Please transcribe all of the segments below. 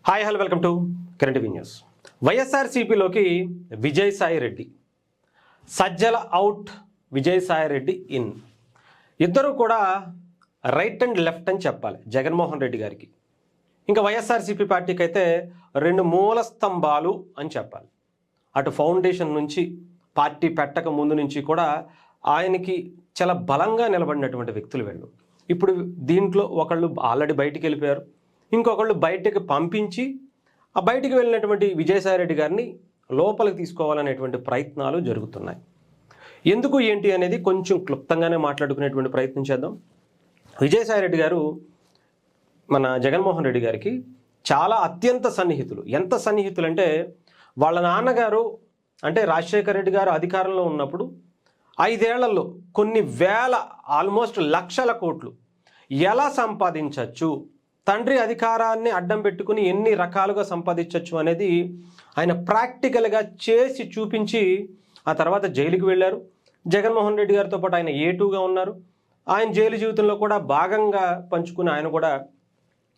Hi hello welcome to current TV news. వైఎస్ఆర్సీపీలోకి Vijayasai Reddy, Sajjala out, Vijayasai Reddy in. ఇద్దరు కూడా రైట్ అండ్ లెఫ్ట్ అని చెప్పాలి జగన్మోహన్ రెడ్డి గారికి. ఇంకా వైఎస్ఆర్సీపీ పార్టీకి అయితే రెండు మూల స్తంభాలు అని చెప్పాలి. అటు ఫౌండేషన్ నుంచి పార్టీ పెట్టక ముందు నుంచి కూడా ఆయనకి చాలా బలంగా నిలబడినటువంటి వ్యక్తులు వీళ్ళు. ఇప్పుడు దీంట్లో ఒకళ్ళు ఆల్రెడీ బయటికి వెళ్ళిపోయారు, ఇంకొకళ్ళు బయటకు పంపించి ఆ బయటికి వెళ్ళినటువంటి విజయసాయి రెడ్డి గారిని లోపలికి తీసుకోవాలనేటువంటి ప్రయత్నాలు జరుగుతున్నాయి. ఎందుకు ఏంటి అనేది కొంచెం క్లుప్తంగానే మాట్లాడుకునేటువంటి ప్రయత్నం చేద్దాం. విజయసాయి రెడ్డి గారు మన జగన్మోహన్ రెడ్డి గారికి చాలా అత్యంత సన్నిహితులు. ఎంత సన్నిహితులు అంటే వాళ్ళ నాన్నగారు అంటే రాజశేఖర రెడ్డి గారు అధికారంలో ఉన్నప్పుడు 5 ఏళ్లలో కొన్ని వేల ఆల్మోస్ట్ లక్షల కోట్లు ఎలా సంపాదించవచ్చు, తండ్రి అధికారాన్ని అడ్డం పెట్టుకుని ఎన్ని రకాలుగా సంపాదించవచ్చు అనేది ఆయన ప్రాక్టికల్గా చేసి చూపించి ఆ తర్వాత జైలుకి వెళ్ళారు. జగన్మోహన్ రెడ్డి గారితో పాటు ఆయన A2గా ఉన్నారు. ఆయన జైలు జీవితంలో కూడా భాగంగా పంచుకుని ఆయన కూడా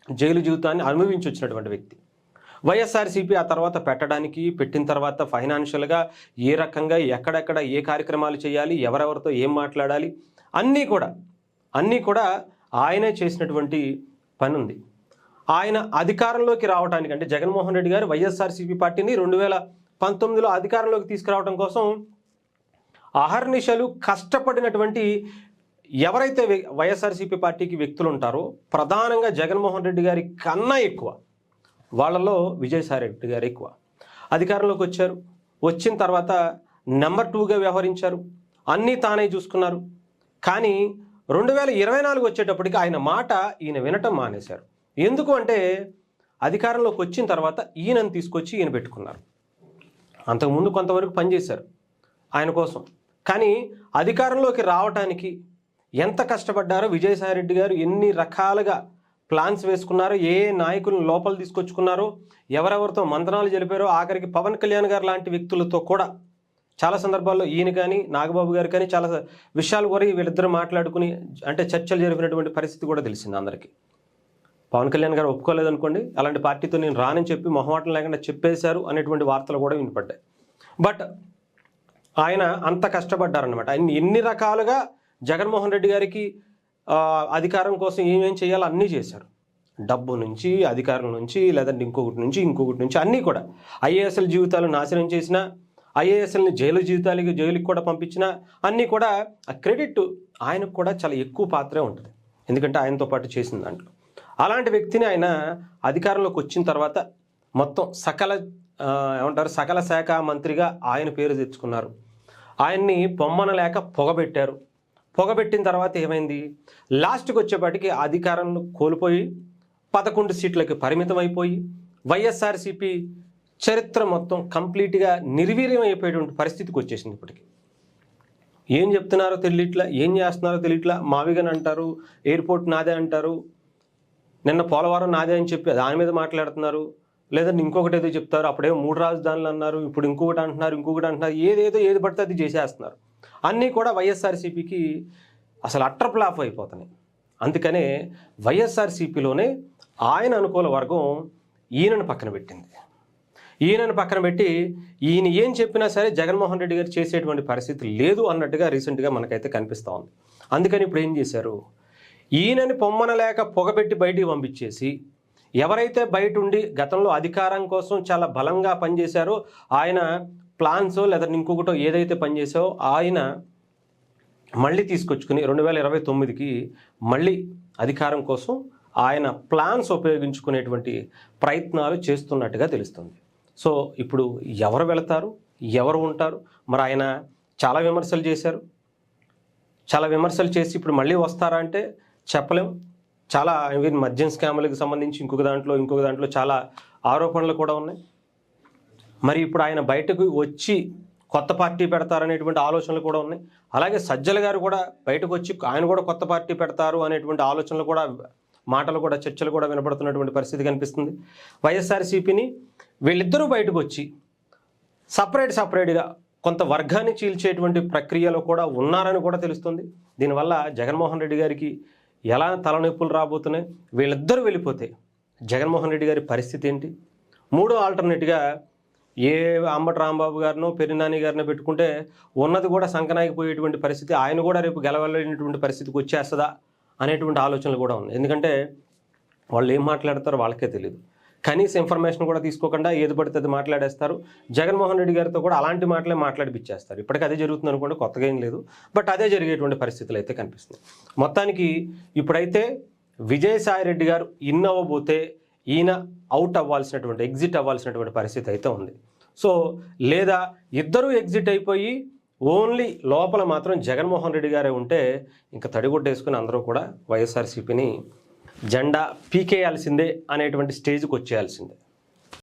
జైలు జీవితాన్ని అనుభవించి వచ్చినటువంటి వ్యక్తి. వైఎస్ఆర్సీపీ ఆ తర్వాత పెట్టిన తర్వాత ఫైనాన్షియల్గా ఏ రకంగా ఎక్కడెక్కడ ఏ కార్యక్రమాలు చేయాలి, ఎవరెవరితో ఏం మాట్లాడాలి అన్నీ కూడా ఆయనే చేసినటువంటి పని ఉంది. ఆయన అధికారంలోకి రావడానికి అంటే జగన్మోహన్ రెడ్డి గారు వైఎస్ఆర్సీపీ పార్టీని 2019లో అధికారంలోకి తీసుకురావడం కోసం అహర్నిశలు కష్టపడినటువంటి ఎవరైతే వైఎస్ఆర్సీపీ పార్టీకి వ్యక్తులు ఉంటారో ప్రధానంగా జగన్మోహన్ రెడ్డి గారి కన్నా ఎక్కువ వాళ్ళలో విజయసాయి రెడ్డి గారు ఎక్కువ. అధికారంలోకి వచ్చారు, వచ్చిన తర్వాత నెంబర్ 2గా వ్యవహరించారు, అన్నీ తానే చూసుకున్నారు. కానీ 2024 వచ్చేటప్పటికి ఆయన మాట ఈయన వినటం మానేశారు. ఎందుకు అంటే అధికారంలోకి వచ్చిన తర్వాత ఈయనను తీసుకొచ్చి ఈయన పెట్టుకున్నారు. అంతకుముందు కొంతవరకు పనిచేశారు ఆయన కోసం, కానీ అధికారంలోకి రావడానికి ఎంత కష్టపడ్డారో విజయసాయి రెడ్డి గారు ఎన్ని రకాలుగా ప్లాన్స్ వేసుకున్నారో, ఏ నాయకులను లోపల తీసుకొచ్చుకున్నారో, ఎవరెవరితో మంతనాలు జరిపారో, ఆఖరికి పవన్ కళ్యాణ్ గారు లాంటి వ్యక్తులతో కూడా చాలా సందర్భాల్లో ఈయన కానీ నాగబాబు గారు కానీ చాలా విషయాలు కూడా వీళ్ళిద్దరూ మాట్లాడుకుని అంటే చర్చలు జరిపినటువంటి పరిస్థితి కూడా తెలిసింది అందరికీ. పవన్ కళ్యాణ్ గారు ఒప్పుకోలేదనుకోండి, అలాంటి పార్టీతో నేను రానని చెప్పి మొహమాటం లేకుండా చెప్పేశారు అనేటువంటి వార్తలు కూడా వినపడ్డాయి. బట్ ఆయన అంత కష్టపడ్డారనమాట. ఆయన ఎన్ని రకాలుగా జగన్మోహన్ రెడ్డి గారికి అధికారం కోసం ఏమేం చేయాలో అన్నీ చేశారు. డబ్బు నుంచి, అధికారం నుంచి, లేదంటే ఇంకొకటి నుంచి అన్నీ కూడా. ఐఏఎస్ఎల్ జీవితాలు నాశనం చేసిన, ఐఏఎస్ఎల్ని జైలుకి కూడా పంపించిన అన్నీ కూడా ఆ క్రెడిట్ ఆయనకు కూడా చాలా ఎక్కువ పాత్రే ఉంటుంది, ఎందుకంటే ఆయనతో పాటు చేసిన దాంట్లో. అలాంటి వ్యక్తిని ఆయన అధికారంలోకి వచ్చిన తర్వాత మొత్తం సకల శాఖ మంత్రిగా ఆయన పేరు తెచ్చుకున్నారు. ఆయన్ని పొమ్మనలేక పొగబెట్టారు. పొగబెట్టిన తర్వాత ఏమైంది, లాస్ట్కి వచ్చేపాటికి అధికారాన్ని కోల్పోయి 11 సీట్లకి పరిమితం అయిపోయి వైఎస్ఆర్సీపీ చరిత్ర మొత్తం కంప్లీట్గా నిర్వీర్యం అయిపోయేటువంటి పరిస్థితికి వచ్చేసింది. ఇప్పటికి ఏం చెప్తున్నారో తెలియట్లా, ఏం చేస్తున్నారో తెలియట్లా. మావిగన్ అంటారు, ఎయిర్పోర్ట్ నాదే అంటారు, నిన్న పోలవరం నాదే అని చెప్పి దాని మీద మాట్లాడుతున్నారు, లేదంటే ఇంకొకటి ఏదో చెప్తారు, అప్పుడేమో 3 రాజధానులు అన్నారు, ఇప్పుడు ఇంకొకటి అంటున్నారు, ఏది పడితే అది చేసేస్తున్నారు. అన్నీ కూడా వైఎస్ఆర్సీపీకి అసలు అట్టర్ ఫ్లాప్ అయిపోతున్నాయి. అందుకనే వైఎస్ఆర్సీపీలోనే ఆయన అనుకూల వర్గం ఈయనను పక్కన పెట్టి ఈయన ఏం చెప్పినా సరే జగన్మోహన్ రెడ్డి గారు చేసేటువంటి పరిస్థితి లేదు అన్నట్టుగా రీసెంట్గా మనకైతే కనిపిస్తూ ఉంది. అందుకని ఇప్పుడు ఏం చేశారు, ఈయనని పొమ్మనలేక పొగబెట్టి బయటికి పంపించేసి ఎవరైతే బయట ఉండి గతంలో అధికారం కోసం చాలా బలంగా పనిచేశారో ఆయన ప్లాన్సో లేదా ఇంకొకటో ఏదైతే పనిచేసావో ఆయన మళ్ళీ తీసుకొచ్చుకుని 2029కి మళ్ళీ అధికారం కోసం ఆయన ప్లాన్స్ ఉపయోగించుకునేటువంటి ప్రయత్నాలు చేస్తున్నట్టుగా తెలుస్తుంది. సో ఇప్పుడు ఎవరు వెళతారు, ఎవరు ఉంటారు? మరి ఆయన చాలా విమర్శలు చేసి ఇప్పుడు మళ్ళీ వస్తారా అంటే చెప్పలేం. చాలా మద్యం స్కాములకు సంబంధించి ఇంకొక దాంట్లో చాలా ఆరోపణలు కూడా ఉన్నాయి. మరి ఇప్పుడు ఆయన బయటకు వచ్చి కొత్త పార్టీ పెడతారనేటువంటి ఆలోచనలు కూడా ఉన్నాయి. అలాగే సజ్జల గారు కూడా బయటకు వచ్చి ఆయన కూడా కొత్త పార్టీ పెడతారు అనేటువంటి ఆలోచనలు కూడా, మాటలు కూడా, చర్చలు కూడా వినపడుతున్నటువంటి పరిస్థితి కనిపిస్తుంది. వైఎస్ఆర్సీపీని వీళ్ళిద్దరూ బయటకు వచ్చి సపరేట్గా కొంత వర్గాన్ని చీల్చేటువంటి ప్రక్రియలో కూడా ఉన్నారని కూడా తెలుస్తుంది. దీనివల్ల జగన్మోహన్ రెడ్డి గారికి ఎలా తలనొప్పులు రాబోతున్నాయి, వీళ్ళిద్దరూ వెళ్ళిపోతే జగన్మోహన్ రెడ్డి గారి పరిస్థితి ఏంటి? మూడో ఆల్టర్నేట్గా ఏ అంబటి రాంబాబు గారినో పెరినాని గారినో పెట్టుకుంటే ఉన్నది కూడా సంకనాగిపోయేటువంటి పరిస్థితి, ఆయన కూడా రేపు గెలవలేనటువంటి పరిస్థితికి వచ్చేస్తుందా అనేటువంటి ఆలోచనలు కూడా ఉన్నాయి. ఎందుకంటే వాళ్ళు ఏం మాట్లాడతారో వాళ్ళకే తెలియదు. కనీస ఇన్ఫర్మేషన్ కూడా తీసుకోకుండా ఏది పడితే అది మాట్లాడేస్తారు. జగన్మోహన్ రెడ్డి గారితో కూడా అలాంటి మాటలే మాట్లాడిపిచ్చేస్తారు. ఇప్పటికీ అదే జరుగుతుంది అనుకోండి, కొత్తగా ఏం లేదు. బట్ అదే జరిగేటువంటి పరిస్థితులు అయితే కనిపిస్తున్నాయి. మొత్తానికి ఇప్పుడైతే విజయసాయి రెడ్డి గారు ఇన్ అవ్వబోతే ఈయన అవుట్ అవ్వాల్సినటువంటి, ఎగ్జిట్ అవ్వాల్సినటువంటి పరిస్థితి అయితే ఉంది. సో లేదా ఇద్దరూ ఎగ్జిట్ అయిపోయి ఓన్లీ లోపల మాత్రం జగన్మోహన్ రెడ్డి గారే ఉంటే ఇంకా తడిగుడ్డేసుకుని అందరూ కూడా వైఎస్ఆర్సీపీని జెండా పీకేయాల్సిందే అనేటువంటి స్టేజ్కి వచ్చేయాల్సిందే.